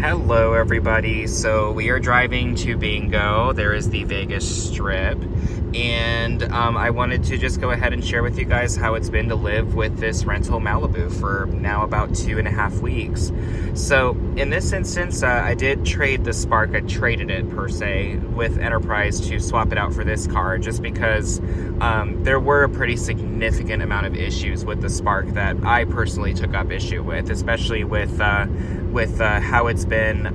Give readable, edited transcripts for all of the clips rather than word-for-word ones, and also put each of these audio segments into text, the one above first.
Hello, everybody. So we are driving to Bingo. There is the Vegas Strip. And I wanted to just go ahead and share with you guys how it's been to live with this rental Malibu for now about 2.5 weeks. So in this instance, I did trade the Spark. I traded it per se with Enterprise to swap it out for this car just because there were a pretty significant amount of issues with the Spark that I personally took up issue with, especially with how it's been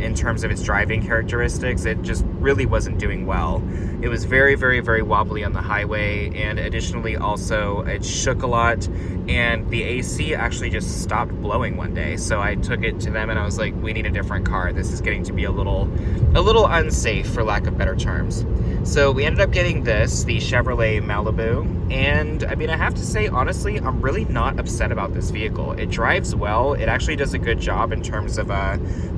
in terms of its driving characteristics. It just really wasn't doing well. It was very, very, very wobbly on the highway, and additionally also it shook a lot, and the AC actually just stopped blowing one day. So I took it to them and I was like, we need a different car. This is getting to be a little unsafe, for lack of better terms. So we ended up getting this, the Chevrolet Malibu, and I mean, I have to say, honestly, I'm really not upset about this vehicle. It drives well. It actually does a good job in terms of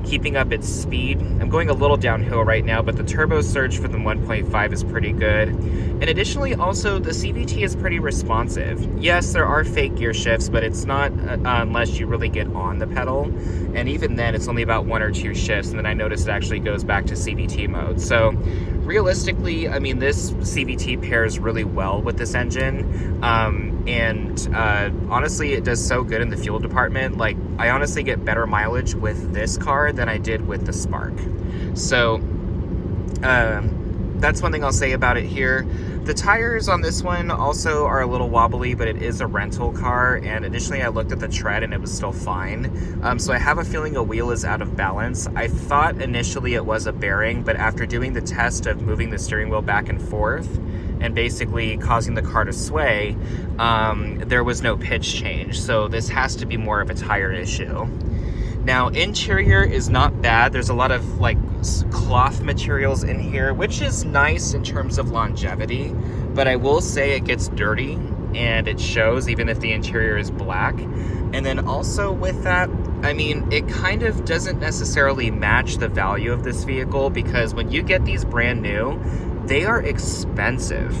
keeping up its speed. I'm going a little downhill right now, but the turbo surge for the 1.5 is pretty good. And additionally, also, the CVT is pretty responsive. Yes, there are fake gear shifts, but it's not unless you really get on the pedal. And even then, it's only about 1 or 2 shifts, and then I noticed it actually goes back to CVT mode. So realistically, I mean, this CVT pairs really well with this engine. Honestly, it does so good in the fuel department. Like, I honestly get better mileage with this car than I did with the Spark. So that's one thing I'll say about it here. The tires on this one also are a little wobbly, but it is a rental car, and additionally I looked at the tread and it was still fine. So I have a feeling a wheel is out of balance. I thought initially it was a bearing, but after doing the test of moving the steering wheel back and forth and basically causing the car to sway, there was no pitch change. So this has to be more of a tire issue. Now, interior is not bad. There's a lot of like cloth materials in here, which is nice in terms of longevity, but I will say it gets dirty and it shows even if the interior is black. And then also with that, I mean, it kind of doesn't necessarily match the value of this vehicle, because when you get these brand new, they are expensive.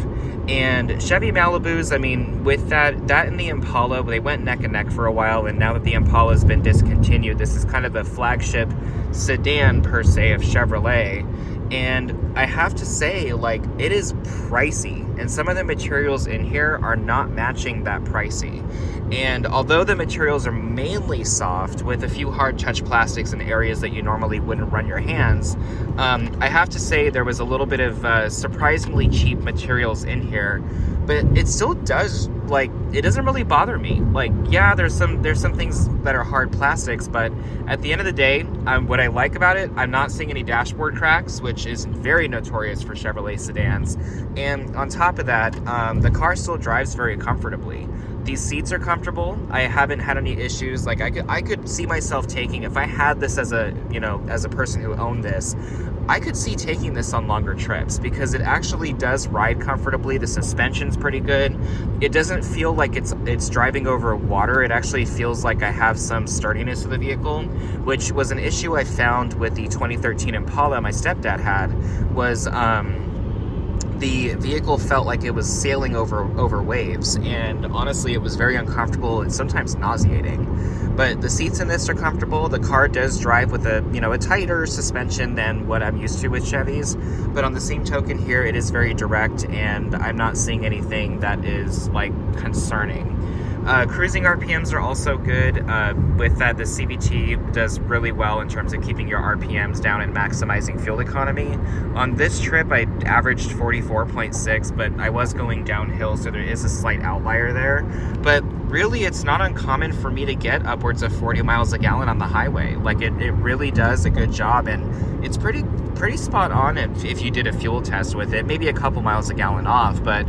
And Chevy Malibus, I mean, with that and the Impala, they went neck and neck for a while, and now that the Impala has been discontinued, this is kind of a flagship sedan per se of Chevrolet. And I have to say, like, it is pricey, and some of the materials in here are not matching that pricey. And although the materials are mainly soft with a few hard touch plastics in areas that you normally wouldn't run your hands, I have to say there was a little bit of surprisingly cheap materials in here, but it still does, like, it doesn't really bother me. Like, yeah, there's some things that are hard plastics, but at the end of the day, what I like about it, I'm not seeing any dashboard cracks, which is very notorious for Chevrolet sedans. And on top of that, the car still drives very comfortably. These seats are comfortable. I haven't had any issues. Like, I could see myself taking, if I had this as a person who owned this, I could see taking this on longer trips because it actually does ride comfortably. The suspension's pretty good. It doesn't feel like it's driving over water. It actually feels like I have some sturdiness to the vehicle, which was an issue I found with the 2013 Impala my stepdad had, was the vehicle felt like it was sailing over waves, and honestly it was very uncomfortable and sometimes nauseating. But the seats in this are comfortable. The car does drive with a tighter suspension than what I'm used to with Chevys, but on the same token here, it is very direct, and I'm not seeing anything that is like concerning. Cruising RPMs are also good. With that, the CVT does really well in terms of keeping your RPMs down and maximizing fuel economy. On this trip, I averaged 44.6, but I was going downhill, so there is a slight outlier there. But really, it's not uncommon for me to get upwards of 40 miles a gallon on the highway. Like, it really does a good job, and it's pretty spot on if you did a fuel test with it. Maybe a couple miles a gallon off, but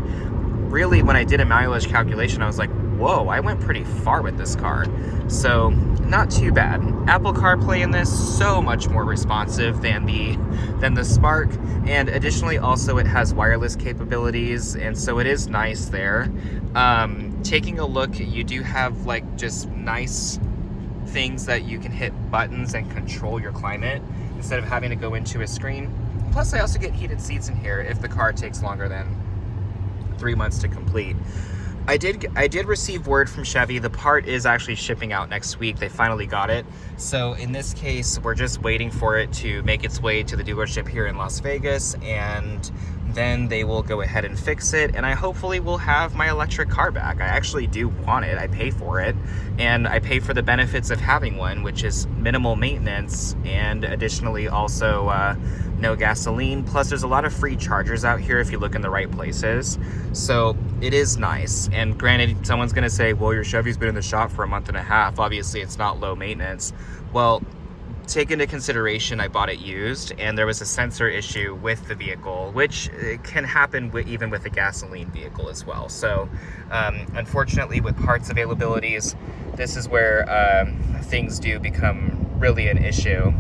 really, when I did a mileage calculation, I was like, whoa, I went pretty far with this car. So not too bad. Apple CarPlay in this, so much more responsive than the Spark, and additionally also it has wireless capabilities, and so it is nice there. Taking a look, you do have like just nice things that you can hit buttons and control your climate instead of having to go into a screen. Plus I also get heated seats in here if the car takes longer than 3 months to complete. I did receive word from Chevy. The part is actually shipping out next week. They finally got it. So in this case, we're just waiting for it to make its way to the dealership here in Las Vegas, and then they will go ahead and fix it, and I hopefully will have my electric car back. I actually do want it. I pay for it, and I pay for the benefits of having one, which is minimal maintenance, and additionally also no gasoline. Plus there's a lot of free chargers out here if you look in the right places. So it is nice. And granted, someone's gonna say, well, your Chevy's been in the shop for a month and a half. Obviously it's not low maintenance. Well, take into consideration I bought it used, and there was a sensor issue with the vehicle, which can happen even with a gasoline vehicle as well. So unfortunately, with parts availabilities, this is where things do become really an issue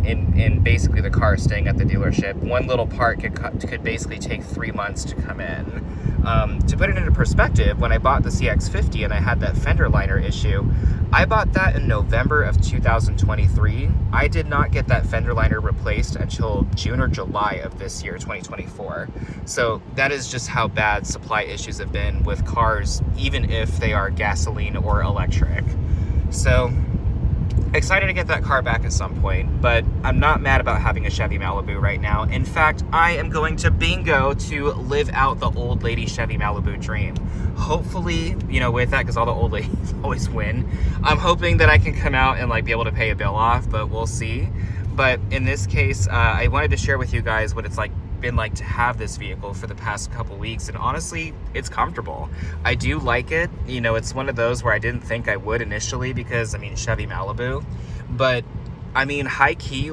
in basically the car staying at the dealership. One little part could basically take 3 months to come in. To put it into perspective, when I bought the CX-50 and I had that fender liner issue, I bought that in November of 2023. I did not get that fender liner replaced until June or July of this year, 2024. So that is just how bad supply issues have been with cars, even if they are gasoline or electric. So excited to get that car back at some point, but I'm not mad about having a Chevy Malibu right now. In fact, I am going to bingo to live out the old lady Chevy Malibu dream. Hopefully, with that, because all the old ladies always win, I'm hoping that I can come out and be able to pay a bill off, but we'll see. But in this case, I wanted to share with you guys what it's been like to have this vehicle for the past couple weeks, and honestly, it's comfortable. I do like it. It's one of those where I didn't think I would initially, because Chevy Malibu, but high key,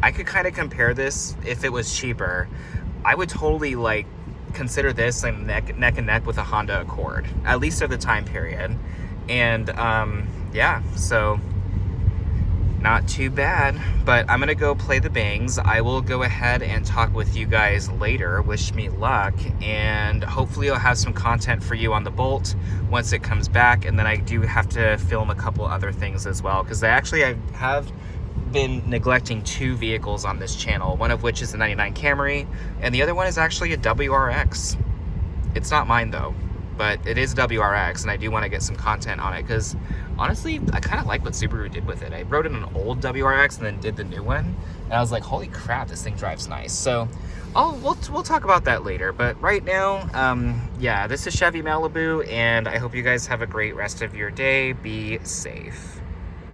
I could kind of compare this. If it was cheaper, I would totally consider this neck and neck with a Honda Accord, at least of the time period. And yeah, so not too bad. But I'm gonna go play the bangs. I will go ahead and talk with you guys later. Wish me luck, and hopefully I'll have some content for you on the Bolt once it comes back. And then I do have to film a couple other things as well, because I have been neglecting 2 vehicles on this channel, one of which is the 99 Camry, and the other one is actually a WRX. It's not mine though, but it is WRX, and I do want to get some content on it, because honestly, I kind of like what Subaru did with it. I rode in an old WRX and then did the new one, and I was like, holy crap, this thing drives nice. So we'll talk about that later, but right now, yeah, this is Chevy Malibu, and I hope you guys have a great rest of your day. Be safe.